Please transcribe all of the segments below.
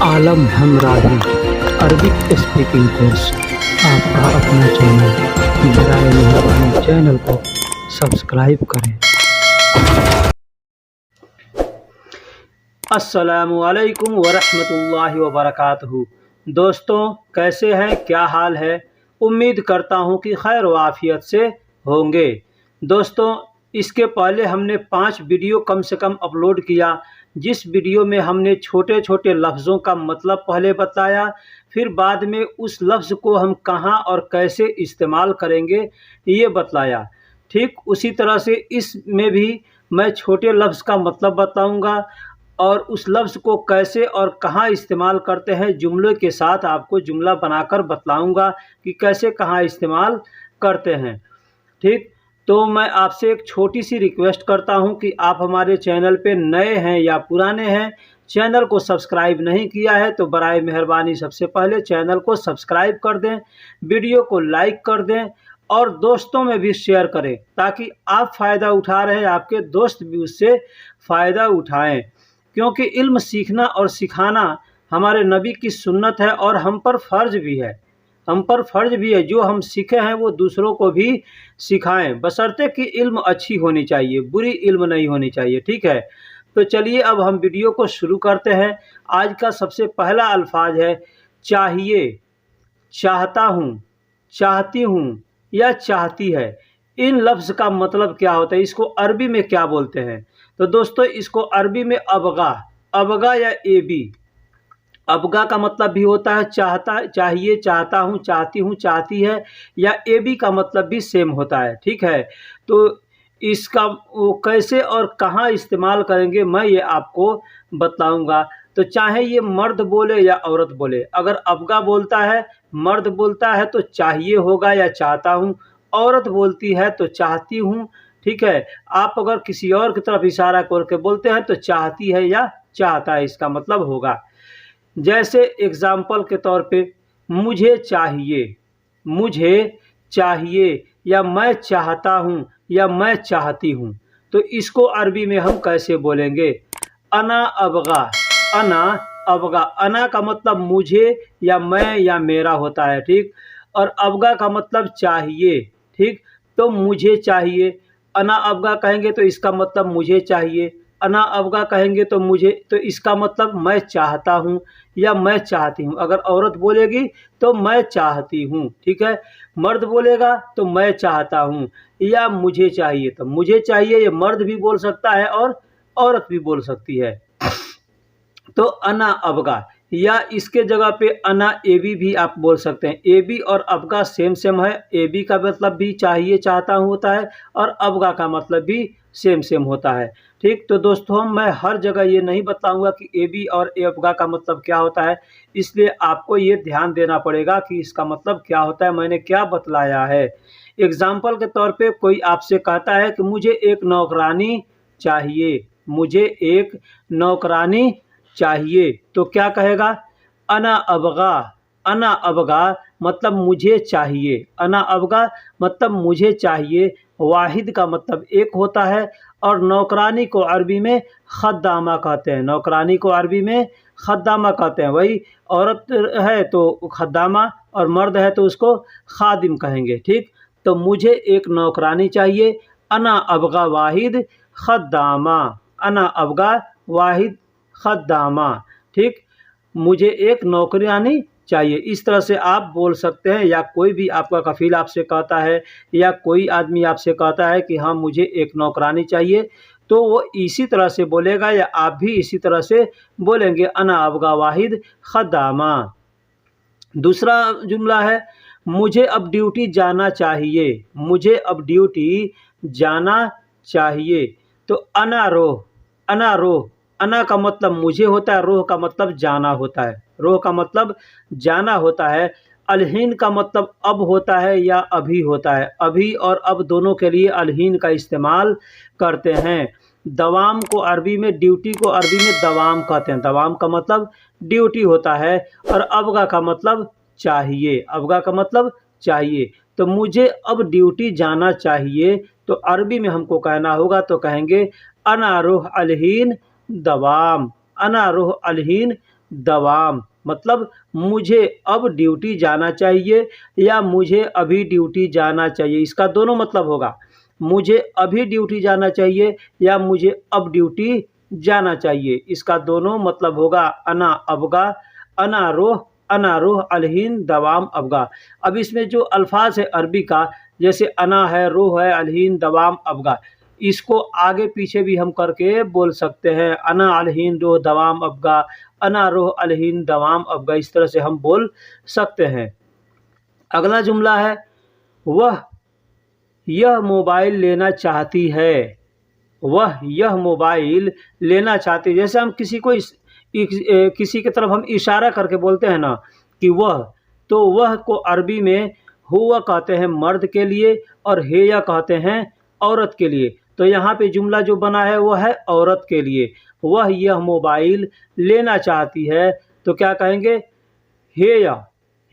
आलम हमराही Arabic speaking course आपका अपना channel. बराए मेहरबानी चैनल को सब्सक्राइब करें। अस्सलामुअलैकुम वरहमतुल्लाहि वबरकातुहू। दोस्तों, कैसे हैं, क्या हाल है? उम्मीद करता हूं कि खैर व आफियत से होंगे। दोस्तों, इसके पहले हमने 5 वीडियो कम से कम अपलोड किया, जिस वीडियो में हमने छोटे छोटे लफ्ज़ों का मतलब पहले बताया, फिर बाद में उस लफ्ज़ को हम कहाँ और कैसे इस्तेमाल करेंगे ये बतलाया। ठीक उसी तरह से इसमें भी मैं छोटे लफ्ज़ का मतलब बताऊंगा और उस लफ्ज़ को कैसे और कहाँ इस्तेमाल करते हैं जुमले के साथ आपको जुमला बनाकर बतलाऊंगा कि कैसे कहाँ इस्तेमाल करते हैं। ठीक, तो मैं आपसे एक छोटी सी रिक्वेस्ट करता हूं कि आप हमारे चैनल पे नए हैं या पुराने हैं, चैनल को सब्सक्राइब नहीं किया है तो बराए मेहरबानी सबसे पहले चैनल को सब्सक्राइब कर दें, वीडियो को लाइक कर दें और दोस्तों में भी शेयर करें ताकि आप फ़ायदा उठा रहे हैं, आपके दोस्त भी उससे फ़ायदा उठाएं। क्योंकि इल्म सीखना और सिखाना हमारे नबी की सुन्नत है और हम पर फ़र्ज़ भी है। जो हम सीखे हैं वो दूसरों को भी सिखाएं, बशर्ते कि इल्म अच्छी होनी चाहिए, बुरी इल्म नहीं होनी चाहिए। ठीक है, तो चलिए अब हम वीडियो को शुरू करते हैं। आज का सबसे पहला अल्फाज है चाहिए। चाहता हूँ, चाहती हूँ या चाहती है, इन लफ्ज़ का मतलब क्या होता है, इसको अरबी में क्या बोलते हैं? तो दोस्तों, इसको अरबी में अबगा या एबी। अबगा का मतलब भी होता है चाहता, चाहिए, चाहता हूँ, चाहती हूँ, चाहती है, या एबी का मतलब भी सेम होता है। ठीक है, तो इसका वो कैसे और कहाँ इस्तेमाल करेंगे मैं ये आपको बताऊंगा। तो चाहे ये मर्द बोले या औरत बोले, अगर अबगा बोलता है, मर्द बोलता है तो चाहिए होगा या चाहता हूँ, औरत बोलती है तो चाहती हूँ। ठीक है, आप अगर किसी और की तरफ इशारा करके बोलते हैं तो चाहती है या चाहता है, इसका मतलब होगा। जैसे एग्जाम्पल के तौर पे मुझे चाहिए या मैं चाहता हूँ या मैं चाहती हूँ, तो इसको अरबी में हम कैसे बोलेंगे? अना अबगा। अना अबगा, अना का मतलब मुझे या मैं या मेरा होता है। ठीक, और अबगा का मतलब चाहिए। ठीक, तो मुझे चाहिए, अना अबगा कहेंगे तो इसका मतलब मुझे चाहिए, अना अबगा कहेंगे तो मुझे, तो इसका मतलब मैं चाहता हूँ या मैं चाहती हूँ। अगर औरत बोलेगी तो मैं चाहती हूँ। ठीक है, मर्द बोलेगा तो मैं चाहता हूँ या मुझे चाहिए, तो मुझे चाहिए ये मर्द भी बोल सकता है और औरत भी बोल सकती है। तो अना अबगा, या इसके जगह पे अना एबी भी आप बोल सकते हैं। एबी और अबगा सेम सेम है। एबी का मतलब भी चाहिए, चाहता हूँ होता है और अबगा का मतलब भी सेम सेम होता है। ठीक, तो दोस्तों मैं हर जगह ये नहीं बताऊंगा कि एबी और अबगा का मतलब क्या होता है, इसलिए आपको ये ध्यान देना पड़ेगा कि इसका मतलब क्या होता है, मैंने क्या बतलाया है। एग्जाम्पल के तौर पे कोई आपसे कहता है कि मुझे एक नौकरानी चाहिए, मुझे एक नौकरानी चाहिए, तो क्या कहेगा? अना अबगा। अना अबगा मतलब मुझे चाहिए, अना अबगा मतलब मुझे चाहिए। वाहिद का मतलब एक होता है और नौकरानी को अरबी में खद्दामा कहते हैं। नौकरानी को अरबी में खद्दामा कहते हैं। वही औरत है तो खद्दामा और मर्द है तो उसको खादिम कहेंगे। ठीक, तो मुझे एक नौकरानी चाहिए, अना अबगा वाहिद खद्दामा। अना अबगा वाहिद खद्दामा। ठीक, मुझे एक नौकरानी चाहिए, इस तरह से आप बोल सकते हैं। या कोई भी आपका कफील आपसे कहता है या कोई आदमी आपसे कहता है कि हाँ मुझे एक नौकरानी चाहिए, तो वो इसी तरह से बोलेगा या आप भी इसी तरह से बोलेंगे, अना अबगा वाहिद खद्दामा। दूसरा जुमला है मुझे अब ड्यूटी जाना चाहिए। मुझे अब ड्यूटी जाना चाहिए, तो अना रोह। अना रोह, अना का मतलब मुझे होता है, रोह का मतलब जाना होता है। रोह का मतलब जाना होता है। अलहीन का मतलब अब होता है या अभी होता है। अभी और अब दोनों के लिए अलहीन का इस्तेमाल करते हैं। दवाम को अरबी में, ड्यूटी को अरबी में दवाम कहते हैं। दवाम का मतलब ड्यूटी होता है और अबगा का मतलब चाहिए। अबगा का मतलब चाहिए, तो मुझे अब ड्यूटी जाना चाहिए, तो अरबी में हमको कहना होगा तो कहेंगे अना रुह अलहीन दवाम। अना रुह अलहीन दवाम, मतलब मुझे अब ड्यूटी जाना चाहिए या मुझे अभी ड्यूटी जाना चाहिए, इसका दोनों मतलब होगा। मुझे अभी ड्यूटी जाना चाहिए या मुझे अब ड्यूटी जाना चाहिए, इसका दोनों मतलब होगा अना अबगा, अना रोह, अना रोह अलहीन दवाम अबगा। अब इसमें जो अल्फाज है अरबी का, जैसे अना है, रोह है, अलहीन दवाम अबगा, इसको आगे पीछे भी हम करके बोल सकते हैं। अना अलहीन रोह दवाम अबगा, अना रोह अलहीन दवाम अबगा, इस तरह से हम बोल सकते हैं। अगला जुमला है वह यह मोबाइल लेना चाहती है। वह यह मोबाइल लेना चाहती है, जैसे हम किसी को किसी की तरफ हम इशारा करके बोलते हैं ना कि वह, तो वह को अरबी में हुआ कहते हैं मर्द के लिए और हेया कहते हैं औरत के लिए। तो यहाँ पे जुमला जो बना है वह है औरत के लिए। वह यह मोबाइल लेना चाहती है तो क्या कहेंगे, हेया,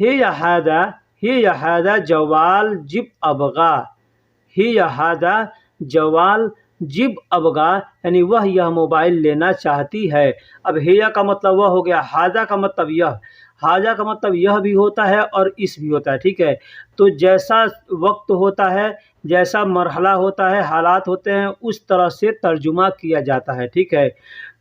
हेया हादा, हेया हादा जवाल जिब अबगा, हेया हादा जवाल जिब अबगा, यानी वह यह मोबाइल लेना चाहती है। अब हेया का मतलब वह हो गया, हाजा का मतलब यह, हाजा का मतलब यह भी होता है और इस भी होता है, ठीक है। तो जैसा वक्त होता है, जैसा मरहला होता है, हालात होते हैं, उस तरह से तर्जुमा किया जाता है, ठीक है।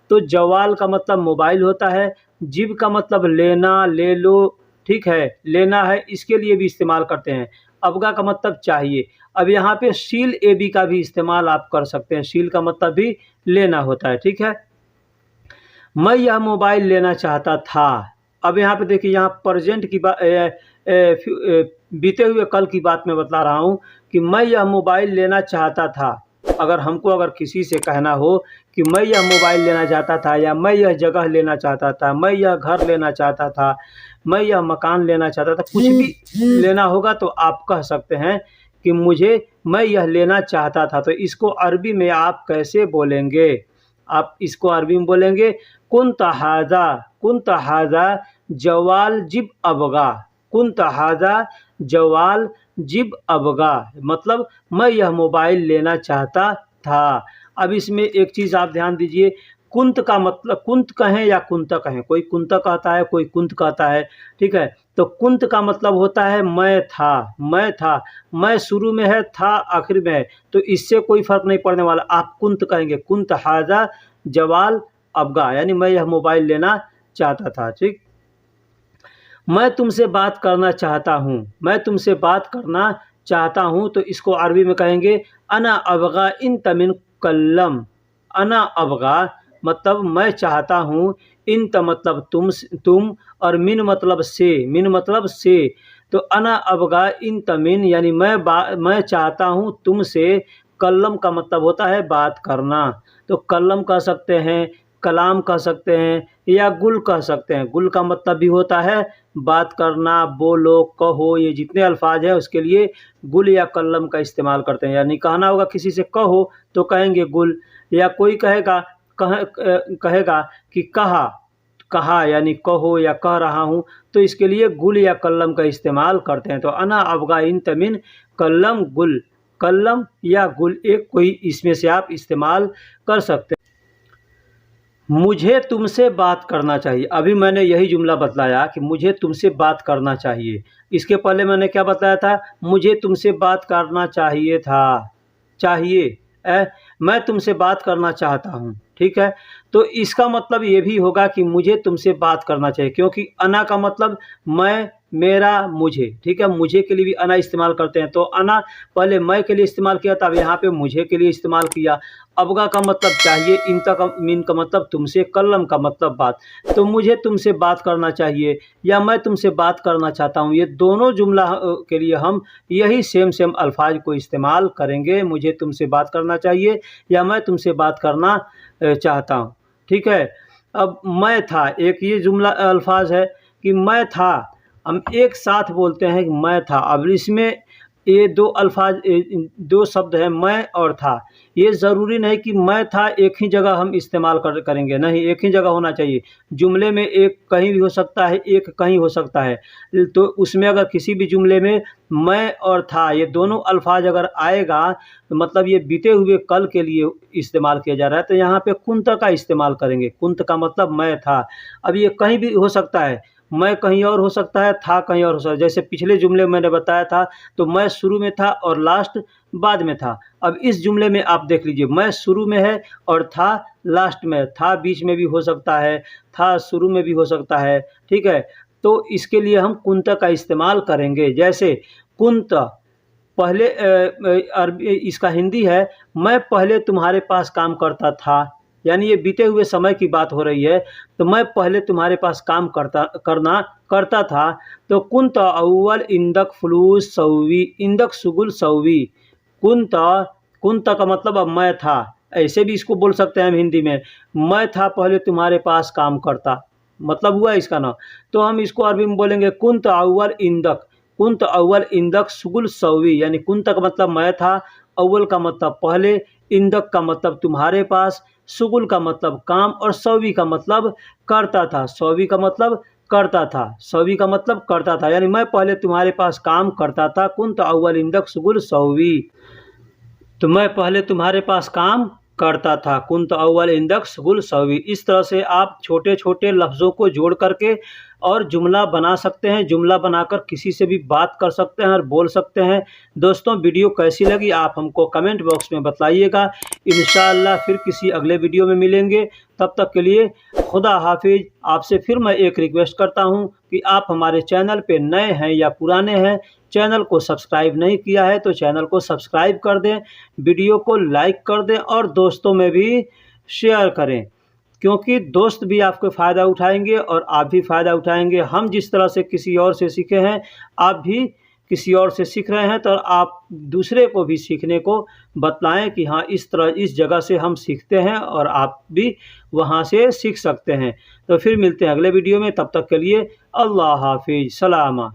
तो जवाल का मतलब मोबाइल होता है, जिब का मतलब लेना, ले लो, ठीक है, लेना है, इसके लिए भी इस्तेमाल करते हैं। अबगा का मतलब चाहिए। अब यहाँ पे शील ए बी का भी इस्तेमाल आप कर सकते हैं, शील का मतलब भी लेना होता है, ठीक है। मैं यह मोबाइल लेना चाहता था। अब यहाँ पे देखिए, यहाँ प्रेजेंट की बात, बीते हुए कल की बात मैं बता रहा हूँ कि मैं यह मोबाइल लेना चाहता था। अगर किसी से कहना हो कि मैं यह मोबाइल लेना चाहता था, या मैं यह जगह लेना चाहता था, मैं यह घर लेना चाहता था, मैं यह मकान लेना चाहता था, कुछ भी लेना होगा तो आप कह सकते हैं कि मैं यह लेना चाहता था। तो इसको अरबी में आप कैसे बोलेंगे? आप इसको अरबी में बोलेंगे कुन तहाजा जवाल जिब अबगा, कुन तहाजा जवाल जिब अबगा, मतलब मैं यह मोबाइल लेना चाहता था। अब इसमें एक चीज़ आप ध्यान दीजिए, कुंत का मतलब, कुंत कहें या कुंत कहें, कोई कुंत कहता है, कोई कुंत कहता है, ठीक है। तो कुंत का मतलब होता है मैं था, मैं था, मैं शुरू में है, था आखिर में है, तो इससे कोई फर्क नहीं पड़ने वाला, आप कुंत कहेंगे, कुंत हाजा जवाल अबगा, यानी मैं यह मोबाइल लेना चाहता था, ठीक। मैं तुमसे बात करना चाहता हूँ, मैं तुमसे बात करना चाहता हूँ, तो इसको अरबी में कहेंगे अना अबगा इन तमिन कल्लम। अना अबगा मतलब मैं चाहता हूँ, इन त मतलब तुम, और मिन मतलब से, मिन मतलब से, तो अना अबगा इन तमिन, यानी मैं चाहता हूँ तुमसे। कल्लम का मतलब होता है बात करना, तो कल्लम कह सकते हैं, कलाम कह सकते हैं, या गुल कह सकते हैं। गुल का मतलब भी होता है बात करना, बोलो, कहो, ये जितने अल्फाज हैं उसके लिए गुल या कल्लम का इस्तेमाल करते हैं। यानी कहना होगा किसी से कहो तो कहेंगे गुल, या कोई कहेगा कि कहा यानी कहो या कह रहा हूँ, तो इसके लिए गुल या कल्लम का इस्तेमाल करते हैं। तो अना अबगा इन तमिन कल्लम गुल, कल्लम या गुल एक कोई इसमें से आप इस्तेमाल कर सकते हैं। मुझे तुमसे बात करना चाहिए, अभी मैंने यही जुमला बतलाया कि मुझे तुमसे बात करना चाहिए। इसके पहले मैंने क्या बताया था, मुझे तुमसे बात करना चाहिए था, चाहिए, मैं तुमसे बात करना चाहता हूँ, ठीक है। तो इसका मतलब ये भी होगा कि मुझे तुमसे बात करना चाहिए, क्योंकि अना का मतलब मैं, मेरा, मुझे, ठीक है। मुझे के लिए भी अना इस्तेमाल करते हैं, तो अना पहले मैं के लिए इस्तेमाल किया था, अब यहाँ पे मुझे के लिए इस्तेमाल किया। अबगा का मतलब चाहिए, इंता का मीन का मतलब तुमसे, कल्लम का मतलब बात। तो मुझे तुमसे बात करना चाहिए या मैं तुमसे बात करना चाहता हूँ, ये दोनों जुमला के लिए हम यही सेम अल्फाज को इस्तेमाल करेंगे। मुझे तुमसे बात करना चाहिए या मैं तुमसे बात करना चाहता हूँ, ठीक है। अब मैं था, एक ये जुमला अल्फाज है कि मैं था, हम एक साथ बोलते हैं कि मैं था। अब इसमें ये दो शब्द हैं मैं और था। ये ज़रूरी नहीं कि मैं था एक ही जगह हम इस्तेमाल करेंगे, नहीं, एक ही जगह होना चाहिए। जुमले में एक कहीं भी हो सकता है, एक कहीं हो सकता है। तो उसमें अगर किसी भी जुमले में मैं और था ये दोनों अल्फ़ाज़ अगर आएगा, तो मतलब ये बीते हुए कल के लिए इस्तेमाल किया जा रहा है, तो यहाँ पे कुंत का इस्तेमाल करेंगे। कुंत का मतलब मैं था। अब ये कहीं भी हो सकता है, मैं कहीं और हो सकता है, था कहीं और हो सकता है। जैसे पिछले जुमले में मैंने बताया था, तो मैं शुरू में था और लास्ट बाद में था। अब इस जुमले में आप देख लीजिए, मैं शुरू में है और था लास्ट में, था बीच में भी हो सकता है, था शुरू में भी हो सकता है, ठीक है। तो इसके लिए हम कुंत का इस्तेमाल करेंगे। जैसे कुंत पहले अरबी इसका हिंदी है, मैं पहले तुम्हारे पास काम करता था, यानी ये बीते हुए समय की बात हो रही है। तो मैं पहले तुम्हारे पास काम करता था। तो कुंत अव्वल इंदक फलूस सौवी, इंदक सुगुल सौवी। कुंत कुंत का मतलब अब मैं था, ऐसे भी इसको बोल सकते हैं हम हिंदी में, मैं था पहले तुम्हारे पास काम करता, मतलब हुआ इसका ना। तो हम इसको अरबी में बोलेंगे कुंत अव्वल इंदक, कुंत अव्वल इंदक सुगुल सौवी, यानी कुंत का मतलब मैं था, अव्वल का मतलब पहले, इंदक का मतलब तुम्हारे पास, सुगुल का मतलब काम और सौवी का मतलब करता था। सौवी का मतलब करता था, सौवी का मतलब करता था, यानी मैं पहले तुम्हारे पास काम करता था। कुंत अव्वल इंदक सुगुल सौवी, तो मैं पहले तुम्हारे पास काम करता था। कुंत अव्वल इंदक सुगुल सौवी। इस तरह से आप छोटे छोटे लफ्ज़ों को जोड़ करके और जुमला बना सकते हैं। जुमला बनाकर किसी से भी बात कर सकते हैं और बोल सकते हैं। दोस्तों, वीडियो कैसी लगी आप हमको कमेंट बॉक्स में बताइएगा। इंशाअल्लाह फिर किसी अगले वीडियो में मिलेंगे। तब तक के लिए खुदा हाफिज़। आपसे फिर मैं एक रिक्वेस्ट करता हूँ कि आप हमारे चैनल पे नए हैं या पुराने हैं, चैनल को सब्सक्राइब नहीं किया है तो चैनल को सब्सक्राइब कर दें, वीडियो को लाइक कर दें और दोस्तों में भी शेयर करें, क्योंकि दोस्त भी आपको फ़ायदा उठाएंगे और आप भी फ़ायदा उठाएंगे। हम जिस तरह से किसी और से सीखे हैं, आप भी किसी और से सीख रहे हैं, तो आप दूसरे को भी सीखने को बतलाएं कि हाँ, इस तरह इस जगह से हम सीखते हैं और आप भी वहाँ से सीख सकते हैं। तो फिर मिलते हैं अगले वीडियो में, तब तक के लिए अल्लाह हाफिज़, सलामा।